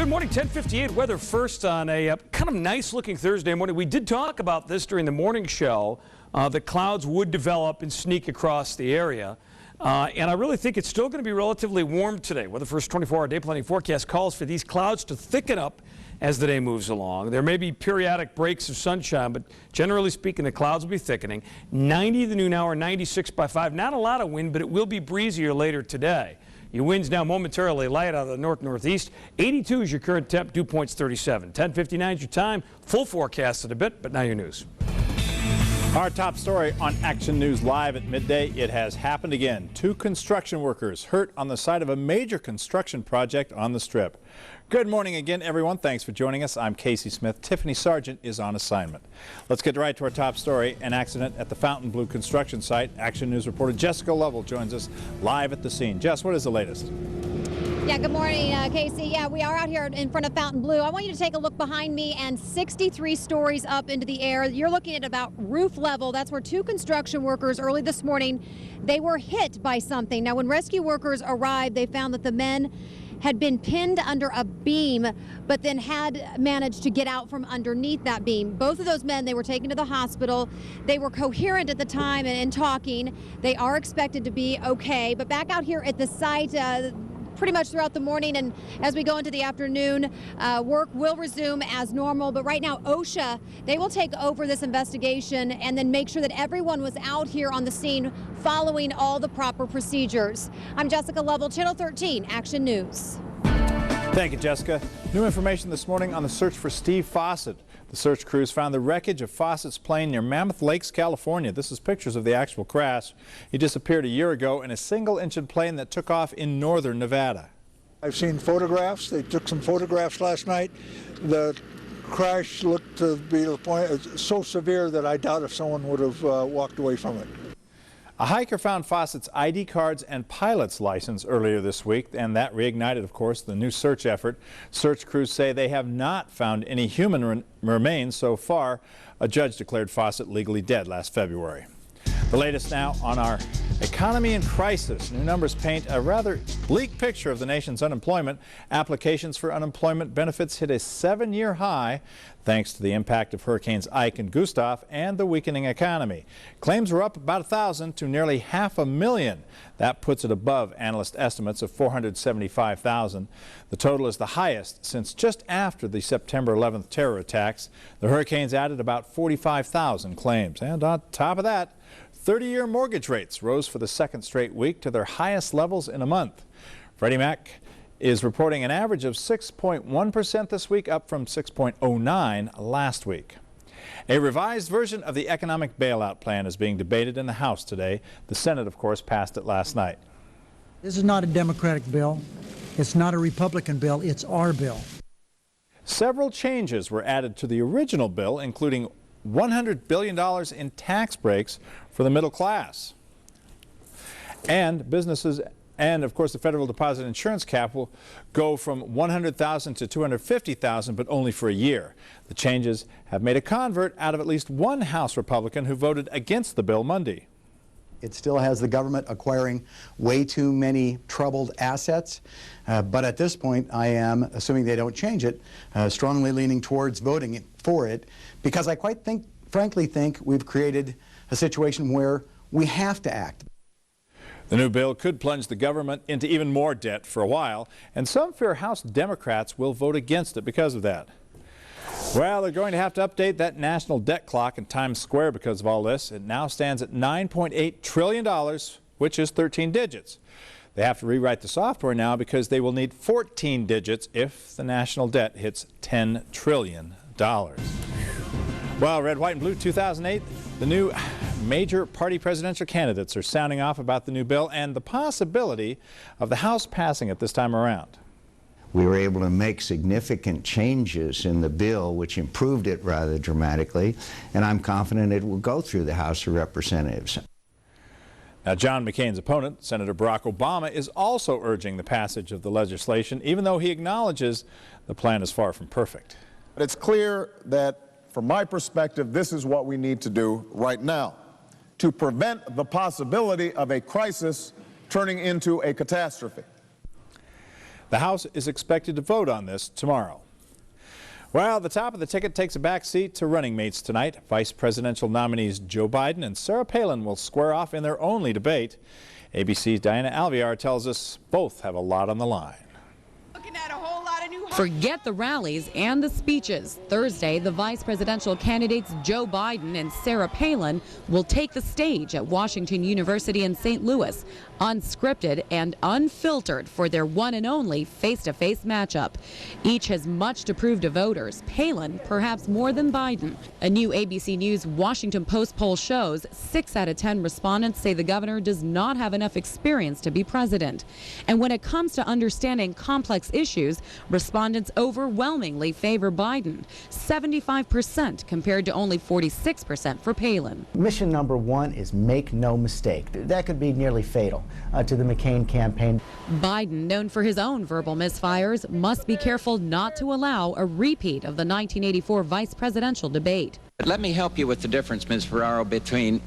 Good morning, 10:58 weather first on a kind of nice looking Thursday morning. We did talk about this during the morning show. The clouds would develop and sneak across the area. And I really think it's still going to be relatively warm today. Weather first 24-hour day planning forecast calls for these clouds to thicken up as the day moves along. There may be periodic breaks of sunshine, but generally speaking, the clouds will be thickening. 90 the noon hour, 96 by 5. Not a lot of wind, but it will be breezier later today. Your winds now momentarily light out of the north-northeast. 82 is your current temp, dew point's 37. 10:59 is your time. Full forecast in a bit, but now your news. Our top story on Action News Live at midday. It has happened again. 2 construction workers hurt on the site of a major construction project on the Strip. Good morning again, everyone. Thanks for joining us. I'm Casey Smith. Tiffany Sargent is on assignment. Let's get right to our top story. An accident at the Fontainebleau construction site. Action News reporter Jessica Lovell joins us live at the scene. Jess, what is the latest? Yeah, good morning, Casey. Yeah, we are out here in front of Fontainebleau. I want you to take a look behind me, and 63 stories up into the air. You're looking at about roof level. That's where 2 construction workers early this morning, they were hit by something. Now, when rescue workers arrived, they found that the men had been pinned under a beam, but then had managed to get out from underneath that beam. Both of those men, they were taken to the hospital. They were coherent at the time and talking. They are expected to be okay. But back out here at the site, pretty much throughout the morning and as we go into the afternoon, work will resume as normal. But right now, OSHA, they will take over this investigation and then make sure that everyone was out here on the scene following all the proper procedures. I'm Jessica Lovell, Channel 13, Action News. Thank you, Jessica. New information this morning on the search for Steve Fossett. The search crews found the wreckage of Fossett's plane near Mammoth Lakes, California. This is pictures of the actual crash. He disappeared a year ago in a single-engine plane that took off in northern Nevada. I've seen photographs. They took some photographs last night. The crash looked to be to the point so severe that I doubt if someone would have walked away from it. A hiker found Fossett's ID cards and pilot's license earlier this week, and that reignited, of course, the new search effort. Search crews say they have not found any human remains so far. A judge declared Fossett legally dead last February. The latest now on our economy in crisis. New numbers paint a rather bleak picture of the nation's unemployment. Applications for unemployment benefits hit a 7-year high thanks to the impact of Hurricanes Ike and Gustav and the weakening economy. Claims were up about 1,000 to nearly 500,000. That puts it above analyst estimates of 475,000. The total is the highest since just after the September 11th terror attacks. The hurricanes added about 45,000 claims. And on top of that, 30-year mortgage rates rose for the 2nd straight week to their highest levels in a month. Freddie Mac is reporting an average of 6.1% this week, up from 6.09% last week. A revised version of the economic bailout plan is being debated in the House today. The Senate, of course, passed it last night. This is not a Democratic bill. It's not a Republican bill. It's our bill. Several changes were added to the original bill, including $100 billion in tax breaks for the middle class. And businesses and, of course, the federal deposit insurance cap will go from $100,000 to $250,000, but only for a year. The changes have made a convert out of at least one House Republican who voted against the bill Monday. It still has the government acquiring way too many troubled assets. But at this point, I am, assuming they don't change it, strongly leaning towards voting for it, because I frankly think we've created a situation where we have to act. The new bill could plunge the government into even more debt for a while, and some fear House Democrats will vote against it because of that. Well, they're going to have to update that national debt clock in Times Square because of all this. It now stands at $9.8 trillion, which is 13 digits. They have to rewrite the software now because they will need 14 digits if the national debt hits $10 trillion. Well, Red, White, and Blue 2008, the new major party presidential candidates are sounding off about the new bill and the possibility of the House passing it this time around. We were able to make significant changes in the bill which improved it rather dramatically, and I'm confident it will go through the House of Representatives. Now, John McCain's opponent, Senator Barack Obama, is also urging the passage of the legislation, even though he acknowledges the plan is far from perfect. But it's clear that, from my perspective, this is what we need to do right now to prevent the possibility of a crisis turning into a catastrophe. The House is expected to vote on this tomorrow. Well, the top of the ticket takes a back seat to running mates tonight. Vice presidential nominees Joe Biden and Sarah Palin will square off in their only debate. ABC's Diana Alvear tells us both have a lot on the line. Forget the rallies and the speeches. Thursday, the vice presidential candidates Joe Biden and Sarah Palin will take the stage at Washington University in St. Louis, unscripted and unfiltered for their one and only face-to-face matchup. Each has much to prove to voters, Palin perhaps more than Biden. A new ABC News Washington Post poll shows 6 out of 10 respondents say the governor does not have enough experience to be president. And when it comes to understanding complex issues, respondents overwhelmingly favor Biden, 75% compared to only 46% for Palin. Mission number one is make no mistake. That could be nearly fatal to the McCain campaign. Biden, known for his own verbal misfires, must be careful not to allow a repeat of the 1984 vice presidential debate. Let me help you with the difference, Ms. Ferraro, between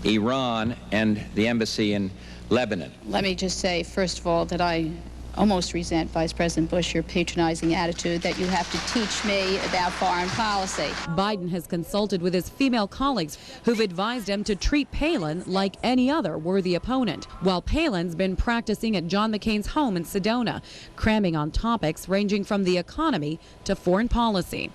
Iran and the embassy in Lebanon. Let me just say, first of all, that I almost resent Vice President Bush, your patronizing attitude that you have to teach me about foreign policy. Biden has consulted with his female colleagues who've advised him to treat Palin like any other worthy opponent, while Palin's been practicing at John McCain's home in Sedona, cramming on topics ranging from the economy to foreign policy.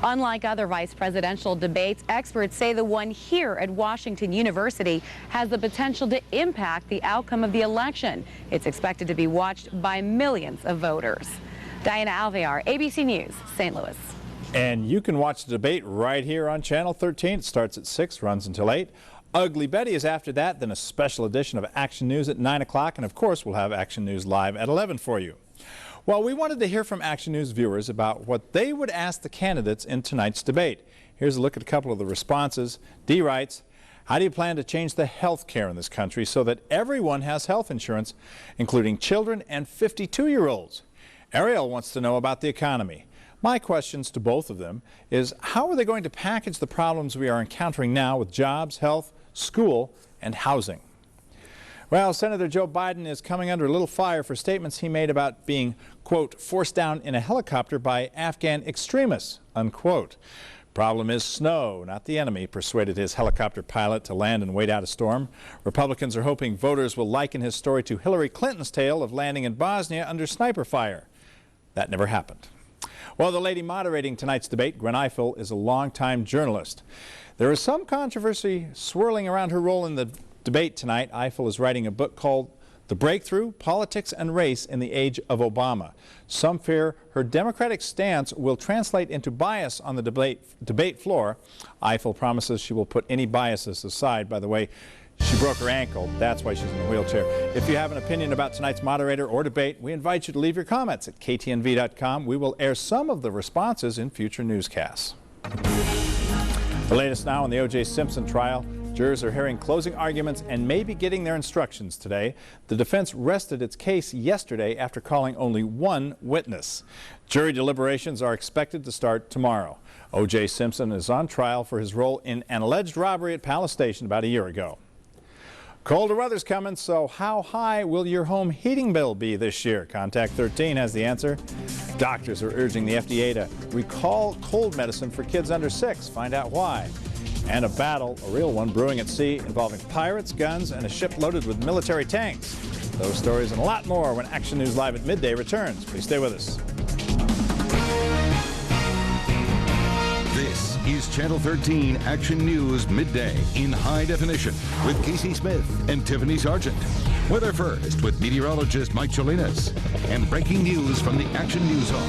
Unlike other vice presidential debates, experts say the one here at Washington University has the potential to impact the outcome of the election. It's expected to be watched by millions of voters. Diana Alvear, ABC News, St. Louis. And you can watch the debate right here on Channel 13. It starts at 6, runs until 8. Ugly Betty is after that, then a special edition of Action News at 9 o'clock. And of course, we'll have Action News live at 11 for you. Well, we wanted to hear from Action News viewers about what they would ask the candidates in tonight's debate. Here's a look at a couple of the responses. Dee writes, how do you plan to change the health care in this country so that everyone has health insurance, including children and 52-year-olds? Ariel wants to know about the economy. My questions to both of them is, how are they going to package the problems we are encountering now with jobs, health, school, and housing? Well, Senator Joe Biden is coming under a little fire for statements he made about being, quote, forced down in a helicopter by Afghan extremists, unquote. Problem is snow, not the enemy, persuaded his helicopter pilot to land and wait out a storm. Republicans are hoping voters will liken his story to Hillary Clinton's tale of landing in Bosnia under sniper fire. That never happened. Well, the lady moderating tonight's debate, Gwen Ifill, is a longtime journalist. There is some controversy swirling around her role in the debate tonight. Ifill is writing a book called The Breakthrough, Politics and Race in the Age of Obama. Some fear her Democratic stance will translate into bias on the debate floor. Ifill promises she will put any biases aside. By the way, she broke her ankle. That's why she's in a wheelchair. If you have an opinion about tonight's moderator or debate, we invite you to leave your comments at KTNV.com. We will air some of the responses in future newscasts. The latest now on the O.J. Simpson trial. Jurors are hearing closing arguments and may be getting their instructions today. The defense rested its case yesterday after calling only one witness. Jury deliberations are expected to start tomorrow. O.J. Simpson is on trial for his role in an alleged robbery at Palace Station about a year ago. Colder weather's coming, so how high will your home heating bill be this year? Contact 13 has the answer. Doctors are urging the FDA to recall cold medicine for kids under 6. Find out why. And a battle, a real one, brewing at sea involving pirates, guns, and a ship loaded with military tanks. Those stories and a lot more when Action News Live at midday returns. Please stay with us. This is Channel 13 Action News Midday in high definition with Casey Smith and Tiffany Sargent. Weather first with meteorologist Mike Cholinas and breaking news from the Action News Hall.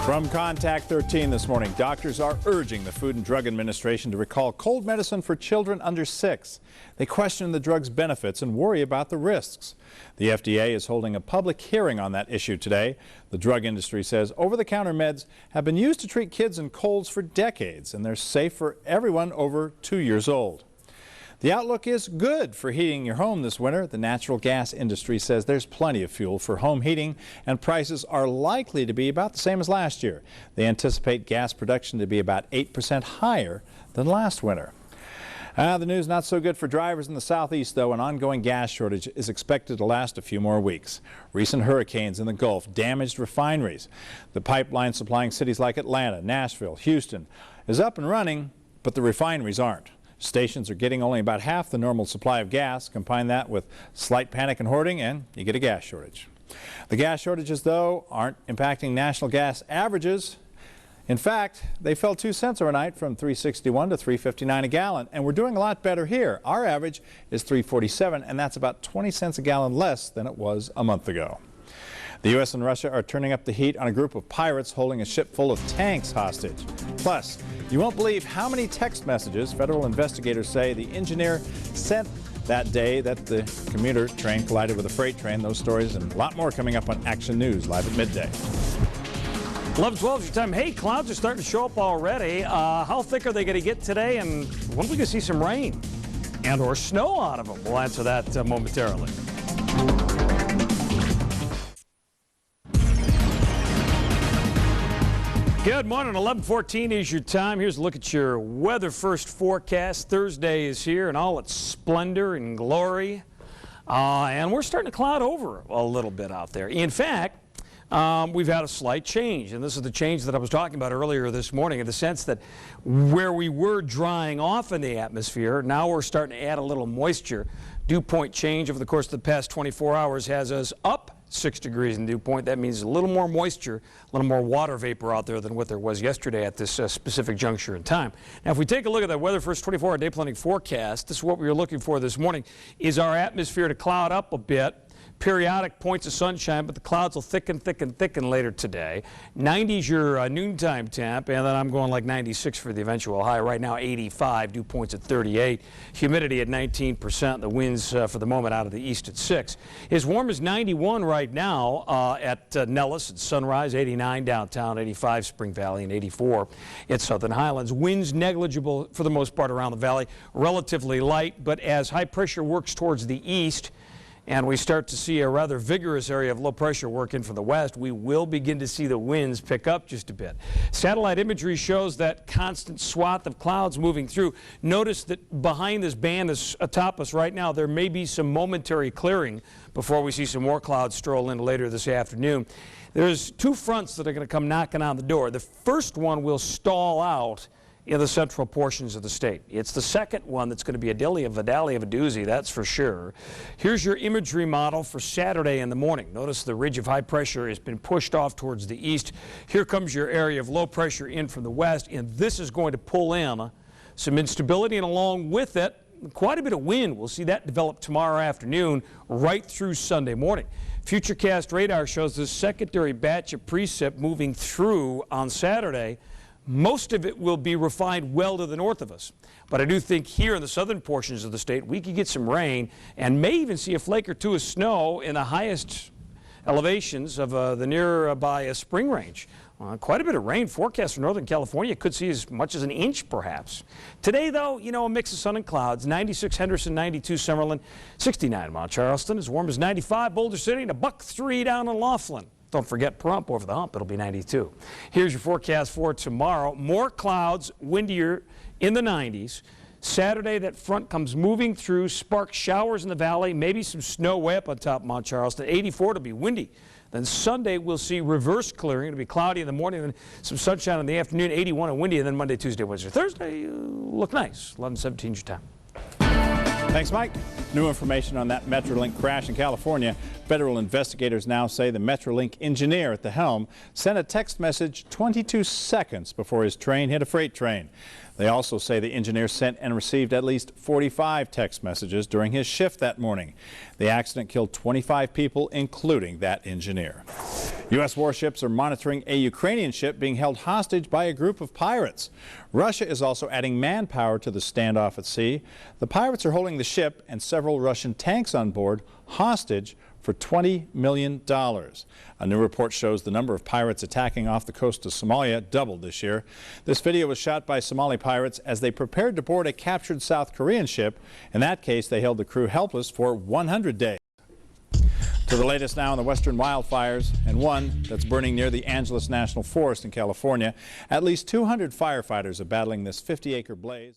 From Contact 13 this morning, doctors are urging the Food and Drug Administration to recall cold medicine for children under 6. They question the drug's benefits and worry about the risks. The FDA is holding a public hearing on that issue today. The drug industry says over-the-counter meds have been used to treat kids in colds for decades, and they're safe for everyone over 2 years old. The outlook is good for heating your home this winter. The natural gas industry says there's plenty of fuel for home heating, and prices are likely to be about the same as last year. They anticipate gas production to be about 8% higher than last winter. The news not so good for drivers in the southeast, though. An ongoing gas shortage is expected to last a few more weeks. Recent hurricanes in the Gulf damaged refineries. The pipeline supplying cities like Atlanta, Nashville, Houston is up and running, but the refineries aren't. Stations are getting only about half the normal supply of gas. Combine that with slight panic and hoarding, and you get a gas shortage. The gas shortages, though, aren't impacting national gas averages. In fact, they fell 2 cents overnight from $3.61 to $3.59 a gallon, and we're doing a lot better here. Our average is $3.47, and that's about 20 cents a gallon less than it was a month ago. The U.S. and Russia are turning up the heat on a group of pirates holding a ship full of tanks hostage. Plus, you won't believe how many text messages federal investigators say the engineer sent that day that the commuter train collided with a freight train. Those stories and a lot more coming up on Action News live at midday. 11:12 is your time. Hey, clouds are starting to show up already. How thick are they going to get today, and when are we going to see some rain and or snow out of them? We'll answer that momentarily. Good morning. 11:14 is your time. Here's a look at your weather first forecast. Thursday is here in all its splendor and glory, and we're starting to cloud over a little bit out there. In fact, we've had a slight change, and this is the change that I was talking about earlier this morning, in the sense that where we were drying off in the atmosphere, now we're starting to add a little moisture. Dew point change over the course of the past 24 hours has us up 6 degrees in dew point. That means a little more moisture, a little more water vapor out there than what there was yesterday at this specific juncture in time. Now, if we take a look at that weather first 24-hour day planning forecast, this is what we were looking for this morning, is our atmosphere to cloud up a bit. Periodic points of sunshine, but the clouds will thicken later today. 90 is your noontime temp, and then I'm going like 96 for the eventual high. Right now, 85, dew points at 38, humidity at 19%, the winds for the moment out of the east at 6. As warm as 91 right now at Nellis at Sunrise, 89 downtown, 85 Spring Valley, and 84 at Southern Highlands. Winds negligible for the most part around the valley, relatively light, but as high pressure works towards the east, and we start to see a rather vigorous area of low pressure work in from the west, we will begin to see the winds pick up just a bit. Satellite imagery shows that constant swath of clouds moving through. Notice that behind this band is atop us right now, there may be some momentary clearing before we see some more clouds stroll in later this afternoon. There's two fronts that are going to come knocking on the door. The first one will stall out in the central portions of the state. It's the second one that's going to be a dally of a doozy, that's for sure. Here's your imagery model for Saturday in the morning. Notice the ridge of high pressure has been pushed off towards the east. Here comes your area of low pressure in from the west, and this is going to pull in some instability, and along with it, quite a bit of wind. We'll see that develop tomorrow afternoon right through Sunday morning. Futurecast radar shows this secondary batch of precip moving through on Saturday. Most of it will be refined well to the north of us. But I do think here in the southern portions of the state, we could get some rain and may even see a flake or two of snow in the highest elevations of the nearby spring range. Quite a bit of rain forecast for Northern California. Could see as much as an inch, perhaps. Today, though, you know, a mix of sun and clouds. 96 Henderson, 92 Summerlin, 69 Mount Charleston, as warm as 95 Boulder City, and a +3 down in Laughlin. Don't forget Pahrump over the hump. It'll be 92. Here's your forecast for tomorrow. More clouds, windier in the 90s. Saturday, that front comes moving through, spark showers in the valley, maybe some snow way up on top of Mount Charleston. 84 to be windy. Then Sunday, we'll see reverse clearing. It'll be cloudy in the morning and some sunshine in the afternoon, 81 and windy. And then Monday, Tuesday, Wednesday, Thursday, look nice. 11:17 is your time. Thanks, Mike. New information on that Metrolink crash in California. Federal investigators now say the Metrolink engineer at the helm sent a text message 22 seconds before his train hit a freight train. They also say the engineer sent and received at least 45 text messages during his shift that morning. The accident killed 25 people, including that engineer. U.S. warships are monitoring a Ukrainian ship being held hostage by a group of pirates. Russia is also adding manpower to the standoff at sea. The pirates are holding the ship and several Russian tanks on board hostage for $20 million. A new report shows the number of pirates attacking off the coast of Somalia doubled this year. This video was shot by Somali pirates as they prepared to board a captured South Korean ship. In that case, they held the crew helpless for 100 days. To the latest now on the western wildfires, and one that's burning near the Angeles National Forest in California. At least 200 firefighters are battling this 50-acre blaze.